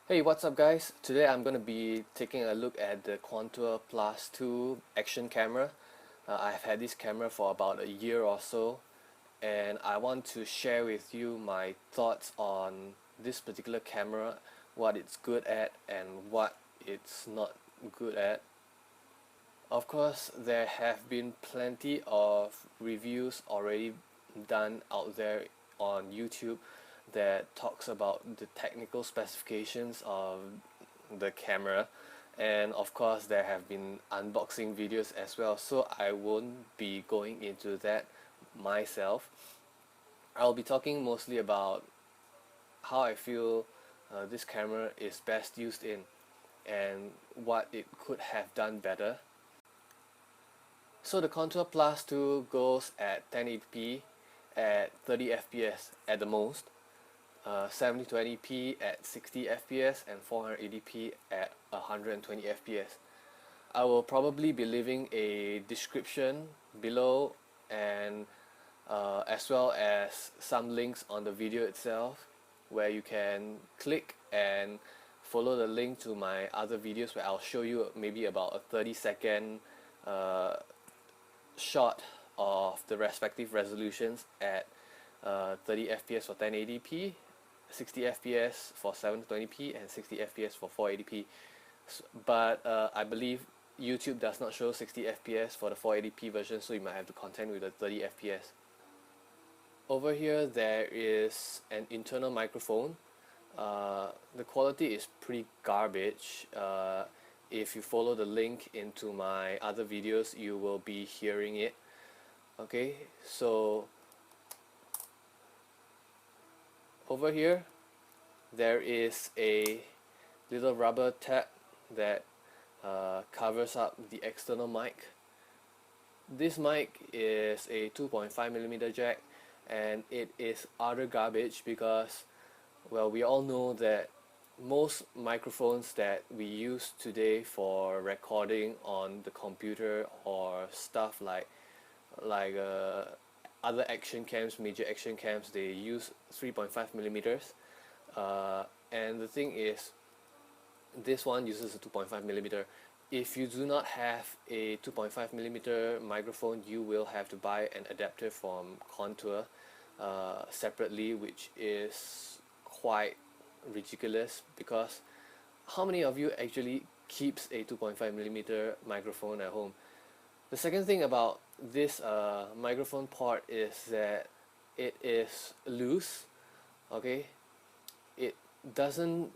Hey, what's up guys? Today I'm going to be taking a look at the Contour Plus 2 action camera. I've had this camera for about a year or so, and I want to share with you my thoughts on this particular camera, what it's good at and what it's not good at. Of course, there have been plenty of reviews already done out there on YouTube that talks about the technical specifications of the camera, and of course there have been unboxing videos as well, so I won't be going into that myself. I'll be talking mostly about how I feel this camera is best used in and what it could have done better. So the Contour Plus 2 goes at 1080p at 30 fps at the most, 720p at 60 fps, and 480p at 120 fps. I will probably be leaving a description below, and as well as some links on the video itself where you can click and follow the link to my other videos where I'll show you maybe about a 30-second shot of the respective resolutions at 30 fps for 1080p, 60 fps for 720p, and 60 fps for 480p. But I believe YouTube does not show 60 fps for the 480p version, so you might have to contend with the 30 fps. Over here there is an internal microphone. The quality is pretty garbage. If you follow the link into my other videos, you will be hearing it. Okay, so over here there is a little rubber tab that covers up the external mic. This mic is a 2.5mm jack, and it is utter garbage because, well, we all know that most microphones that we use today for recording on the computer or stuff like other action cams, major action cams, they use 3.5mm, and the thing is, this one uses a 2.5mm. If you do not have a 2.5mm microphone, you will have to buy an adapter from Contour separately, which is quite ridiculous, because how many of you actually keeps a 2.5mm microphone at home? The second thing about this microphone port is that it is loose. Okay, it doesn't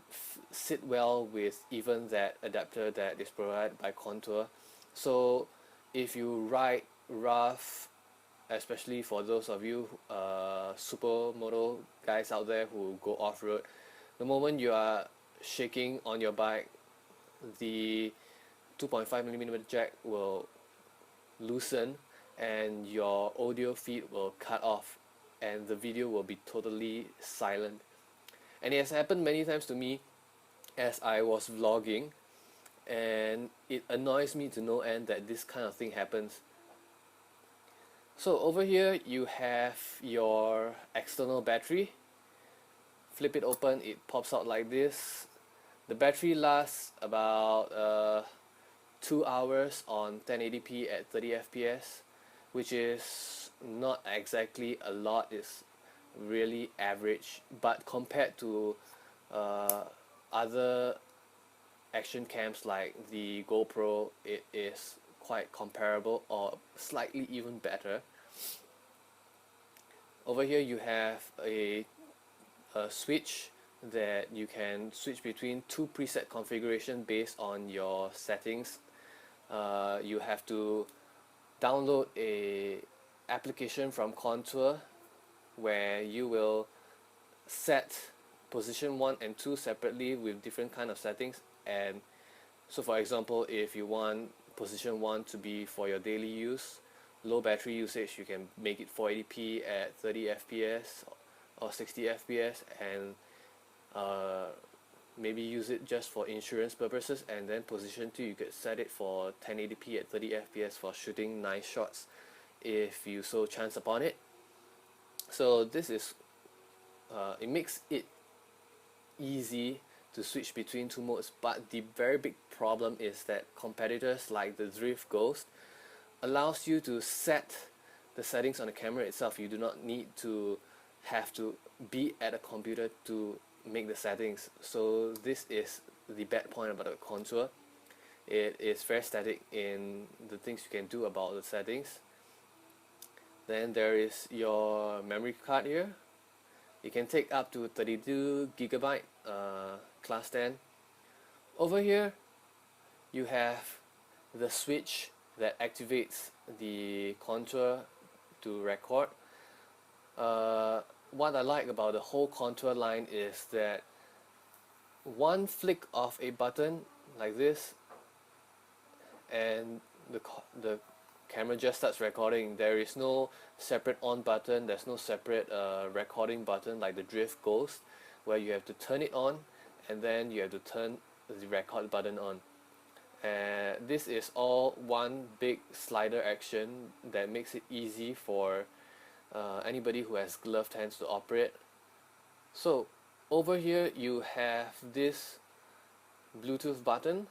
sit well with even that adapter that is provided by Contour. So if you ride rough, especially for those of you supermoto guys out there who go off-road, the moment you are shaking on your bike, the 2.5mm jack will loosen and your audio feed will cut off and the video will be totally silent. And it has happened many times to me as I was vlogging, and it annoys me to no end that this kind of thing happens. So over here you have your external battery. Flip it open, it pops out like this. The battery lasts about 2 hours on 1080p at 30 fps, which is not exactly a lot, it's really average, but compared to other action cams like the GoPro, it is quite comparable or slightly even better. Over here you have a switch that you can switch between two preset configuration based on your settings. You have to download a application from Contour where you will set position 1 and 2 separately with different kind of settings. And so for example, if you want position 1 to be for your daily use, low battery usage, you can make it 480p at 30 fps or 60 fps, and maybe use it just for insurance purposes. And then position 2, you could set it for 1080p at 30 fps for shooting nice shots if you so chance upon it. So this is it makes it easy to switch between two modes, but the very big problem is that competitors like the Drift Ghost allows you to set the settings on the camera itself. You do not need to have to be at a computer to make the settings. So this is the bad point about the Contour. It is very static in the things you can do about the settings. Then there is your memory card here. You can take up to 32GB class 10. Over here you have the switch that activates the Contour to record. What I like about the whole Contour line is that one flick of a button like this and the camera just starts recording. There is no separate on button, there's no separate recording button like the Drift Ghost, where you have to turn it on and then you have to turn the record button on. And this is all one big slider action that makes it easy for anybody who has gloved hands to operate. So over here you have this Bluetooth button.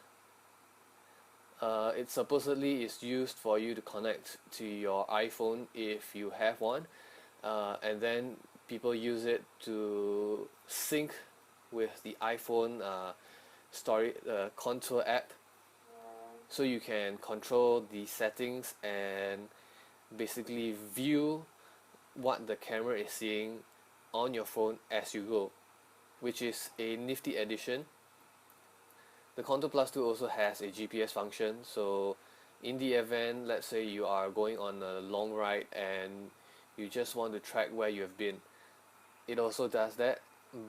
It supposedly is used for you to connect to your iPhone if you have one, and then people use it to sync with the iPhone Contour app, so you can control the settings and basically view what the camera is seeing on your phone as you go, which is a nifty addition. The Contour Plus 2 also has a GPS function, so in the event, let's say you are going on a long ride and you just want to track where you have been, it also does that,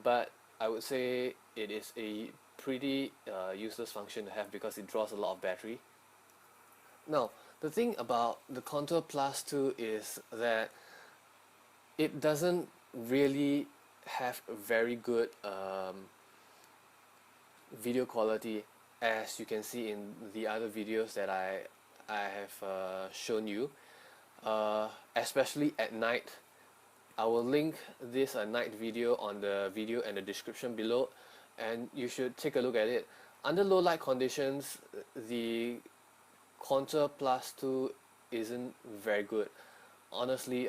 but I would say it is a pretty useless function to have because it draws a lot of battery. Now, the thing about the Contour Plus 2 is that it doesn't really have a very good video quality, as you can see in the other videos that I have shown you, especially at night. I will link this night video on the video and the description below, and you should take a look at it. Under low light conditions, the Contour Plus 2 isn't very good. Honestly,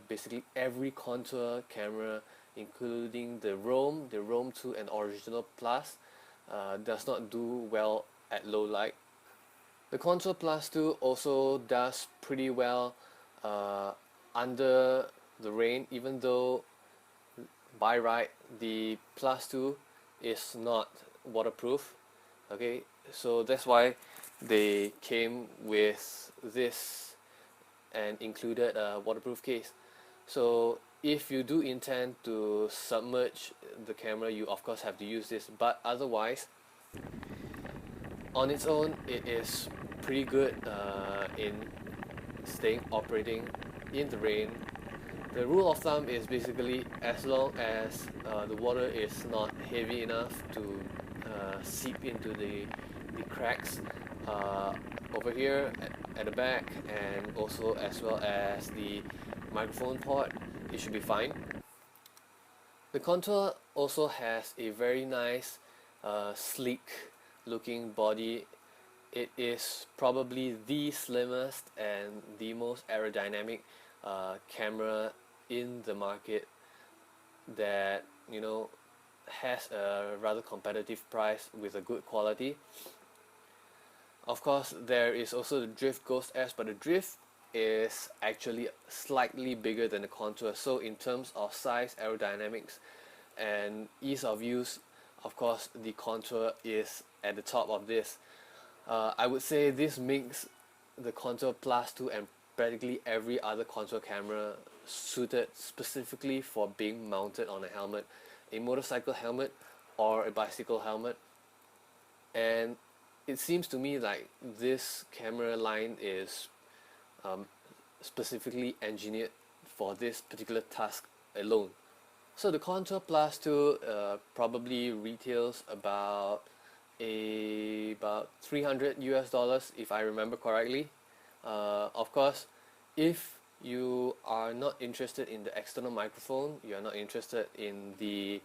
basically every Contour camera, including the ROAM2 and Original Plus, does not do well at low light. The Contour Plus 2 also does pretty well under the rain, even though by right the Plus 2 is not waterproof. Okay, so that's why they came with this and included a waterproof case. So if you do intend to submerge the camera, you of course have to use this, but otherwise on its own it is pretty good in staying operating in the rain. The rule of thumb is basically as long as the water is not heavy enough to seep into the cracks over here at the back, and also as well as the microphone port, it should be fine. The Contour also has a very nice sleek looking body. It is probably the slimmest and the most aerodynamic camera in the market that, you know, has a rather competitive price with a good quality. Of course, there is also the Drift Ghost S, but the Drift is actually slightly bigger than the Contour, so in terms of size, aerodynamics and ease of use, of course the Contour is at the top of this. I would say this makes the Contour Plus 2 and practically every other Contour camera suited specifically for being mounted on a helmet, a motorcycle helmet or a bicycle helmet. And it seems to me like this camera line is specifically engineered for this particular task alone. So the Contour Plus 2 probably retails about $300 if I remember correctly. Of course, if you are not interested in the external microphone, you are not interested in the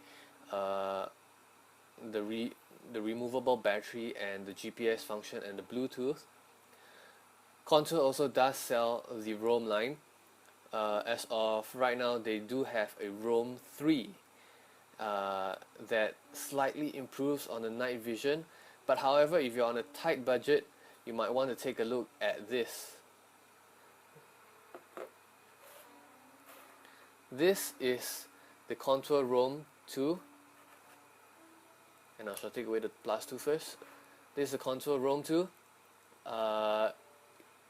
the removable battery and the GPS function and the Bluetooth. Contour also does sell the ROAM line. As of right now, they do have a ROAM2 that slightly improves on the night vision, but however, if you're on a tight budget, you might want to take a look at this. This is the Contour ROAM2, and I shall take away the +2 first. This is the Contour ROAM2.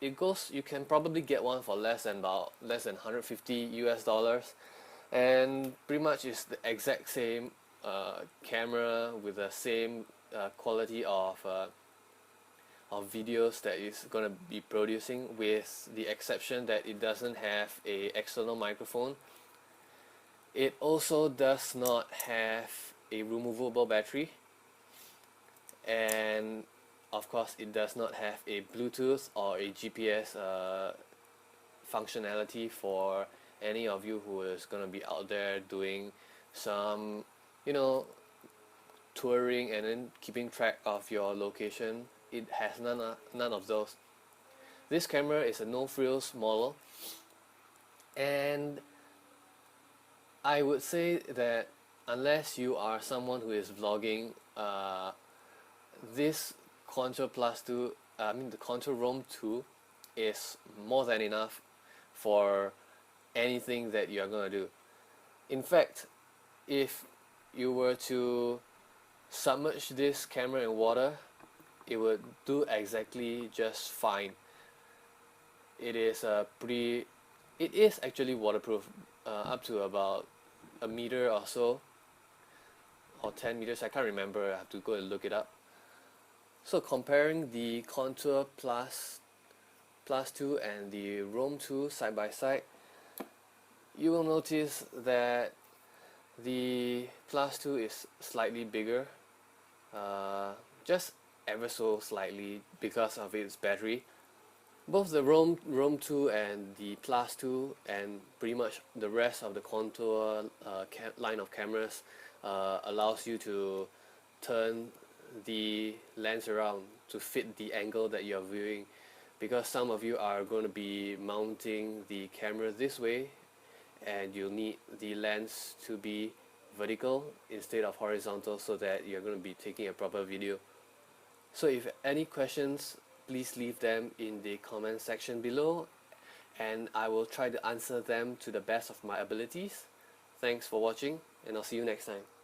You can probably get one for less than 150 US dollars, and pretty much it's the exact same camera with the same quality of videos that it's gonna be producing, with the exception that it doesn't have a external microphone. It also does not have a removable battery, and of course it does not have a Bluetooth or a GPS functionality for any of you who is going to be out there doing some, touring and then keeping track of your location. It has none of those. This camera is a no-frills model, and I would say that unless you are someone who is vlogging, this Contour the Contour ROAM2 is more than enough for anything that you are going to do. In fact, if you were to submerge this camera in water, it would do exactly just fine. It is actually waterproof, up to about a meter or so, or 10 meters, I can't remember, I have to go and look it up. So comparing the Contour Plus 2 and the ROAM2 side by side, you will notice that the Plus 2 is slightly bigger, just ever so slightly because of its battery. Both the ROAM2 and the Plus 2 and pretty much the rest of the Contour line of cameras allows you to turn the lens around to fit the angle that you're viewing, because some of you are going to be mounting the camera this way and you'll need the lens to be vertical instead of horizontal so that you're going to be taking a proper video. So if any questions, please leave them in the comment section below, and I will try to answer them to the best of my abilities. Thanks for watching, and I'll see you next time.